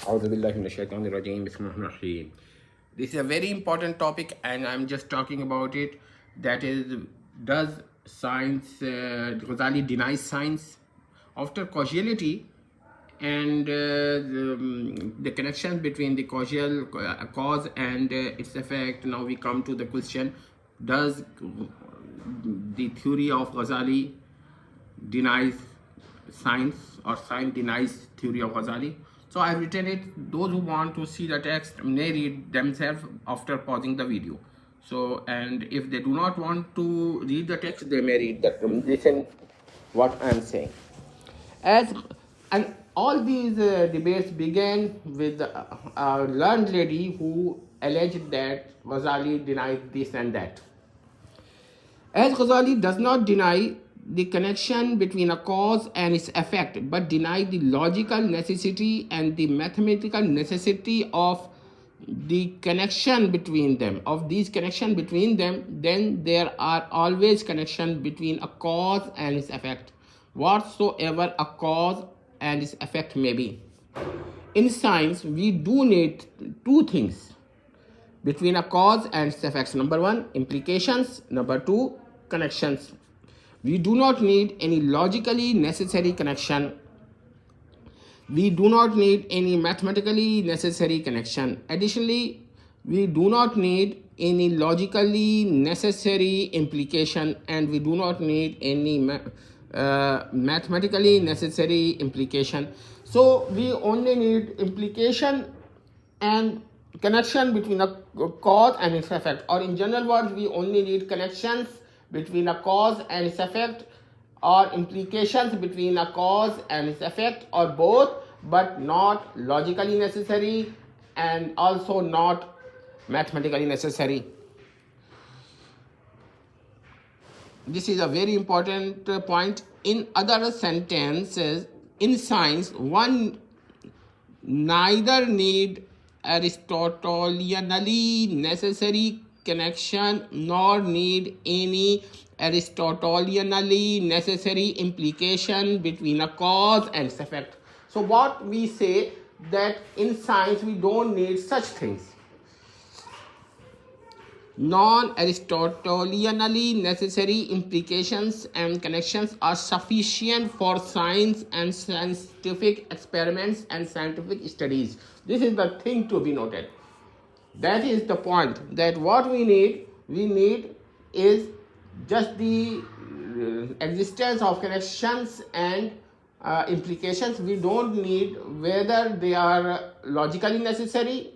A'udhu billahi minash shaitanir rajeem. Bismillahirrahmanirrahim. This is a very important topic, and I'm just talking about it. That is, does science, Ghazali denies science after causality and the connection between the causal cause and its effect. Now we come to the question: does the theory of Ghazali denies science, or science denies theory of Ghazali? So I've written it. Those who want to see the text may read themselves after pausing the video. So, and if they do not want to read the text, they may read that. Listen what I'm saying. As and all these debates began with a learned lady who alleged that Ghazali denied this and that. As Ghazali does not deny the connection between a cause and its effect, but deny the logical necessity and the mathematical necessity of the connection between them, then there are always connection between a cause and its effect, whatsoever a cause and its effect may be. In science, we do need two things between a cause and its effects. Number one, implications. Number two, connections. We do not need any logically necessary connection. We do not need any mathematically necessary connection. Additionally, we do not need any logically necessary implication, and we do not need any mathematically necessary implication. So we only need implication and connection between a cause and its effect, or in general words, we only need connections between a cause and its effect, or implications between a cause and its effect, or both, but not logically necessary and also not mathematically necessary. This is a very important point. In other sentences, in science, one neither need Aristotelianly necessary connection nor need any Aristotelianly necessary implication between a cause and its effect. So what we say that in science we don't need such things. Non-Aristotelianly necessary implications and connections are sufficient for science and scientific experiments and scientific studies. This is the thing to be noted. That is the point, that what we need is just the existence of connections and implications. We don't need whether they are logically necessary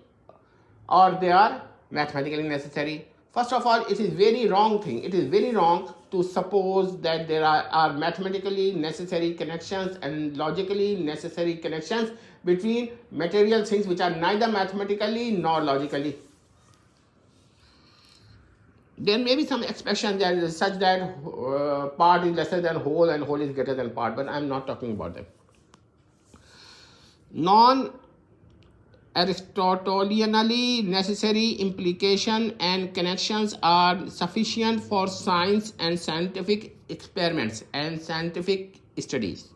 or they are mathematically necessary. First of all, it is very wrong thing. It is very wrong to suppose that there are mathematically necessary connections and logically necessary connections between material things which are neither mathematically nor logically. There may be some expression that is such that part is lesser than whole and whole is greater than part, but I am not talking about them. Non-Aristotelianly necessary implication and connections are sufficient for science and scientific experiments and scientific studies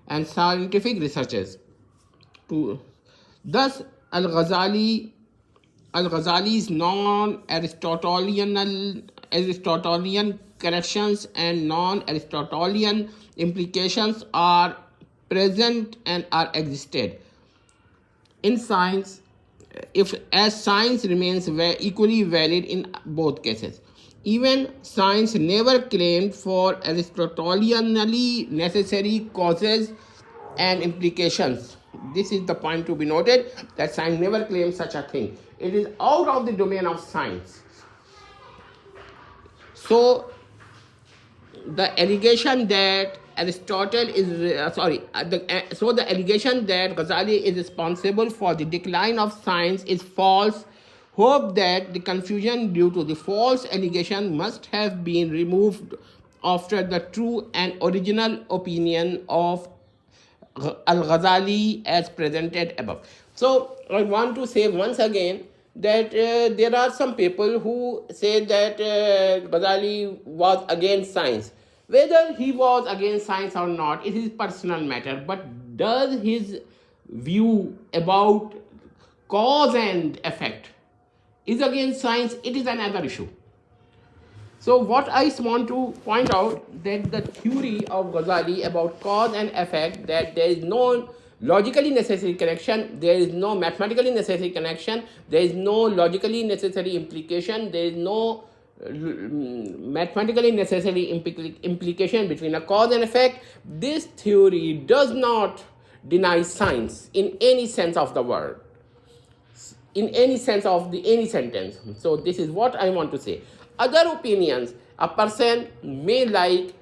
and scientific researches. Thus, Al-Ghazali's non-Aristotelian connections and non-Aristotelian implications are present and are existed in science, as science remains equally valid in both cases. Even science never claimed for Aristotelianly necessary causes and implications. This is the point to be noted, that science never claims such a thing. It is out of the domain of science. So the allegation that Aristotle is the allegation that Ghazali is responsible for the decline of science is false. Hope that the confusion due to the false allegation must have been removed after the true and original opinion of Al-Ghazali as presented above. So I want to say once again that there are some people who say that Ghazali was against science. Whether he was against science or not, it is personal matter. But does his view about cause and effect is against science, it is another issue. So what I want to point out that the theory of Ghazali about cause and effect, that there is no logically necessary connection, there is no mathematically necessary connection, there is no logically necessary implication, there is no mathematically necessary implication between a cause and effect. This theory does not deny science in any sense of the word, in any sense of the any sentence. So this is what I want to say. Other opinions, a person may like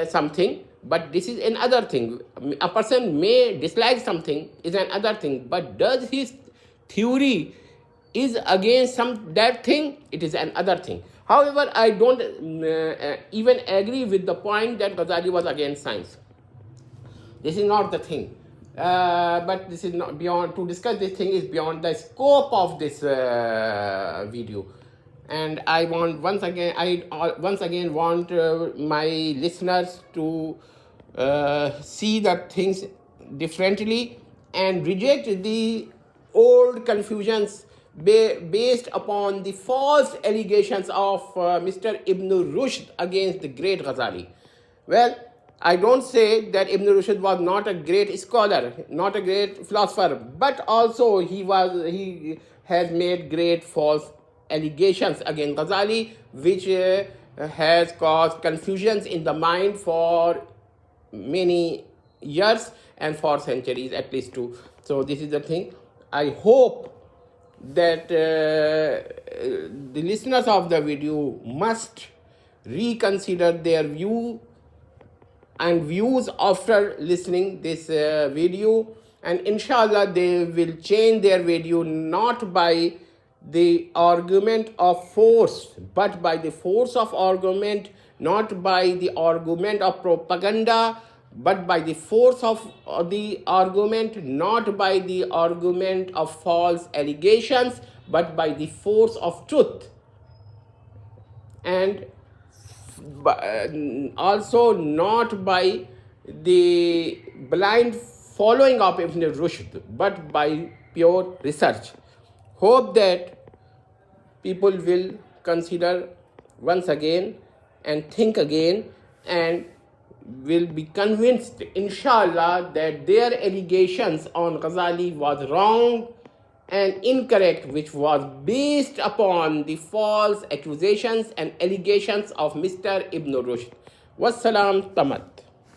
something, but this is another thing. A person may dislike something, is another thing, but does his theory is against some that thing, it is another thing. However, I don't even agree with the point that Ghazali was against science. This is not the thing. But this is not beyond, to discuss this thing is beyond the scope of this video. And I want once again want my listeners to see the things differently and reject the old confusions based upon the false allegations of Mr. Ibn Rushd against the great Ghazali. Well, I don't say that Ibn Rushd was not a great scholar, not a great philosopher, but also he has made great false allegations against Ghazali, which has caused confusions in the mind for many years and for centuries, at least two. So this is the thing. I hope that the listeners of the video must reconsider their view and views after listening this video, and inshallah they will change their video not by the argument of force, but by the force of argument, not by the argument of propaganda, but by the force of the argument, not by the argument of false allegations, but by the force of truth. And also not by the blind following of Ibn Rushd, but by pure research. Hope that people will consider once again and think again and will be convinced, inshallah, that their allegations on Ghazali was wrong and incorrect, which was based upon the false accusations and allegations of Mr. Ibn Rushd. Wassalam tamat.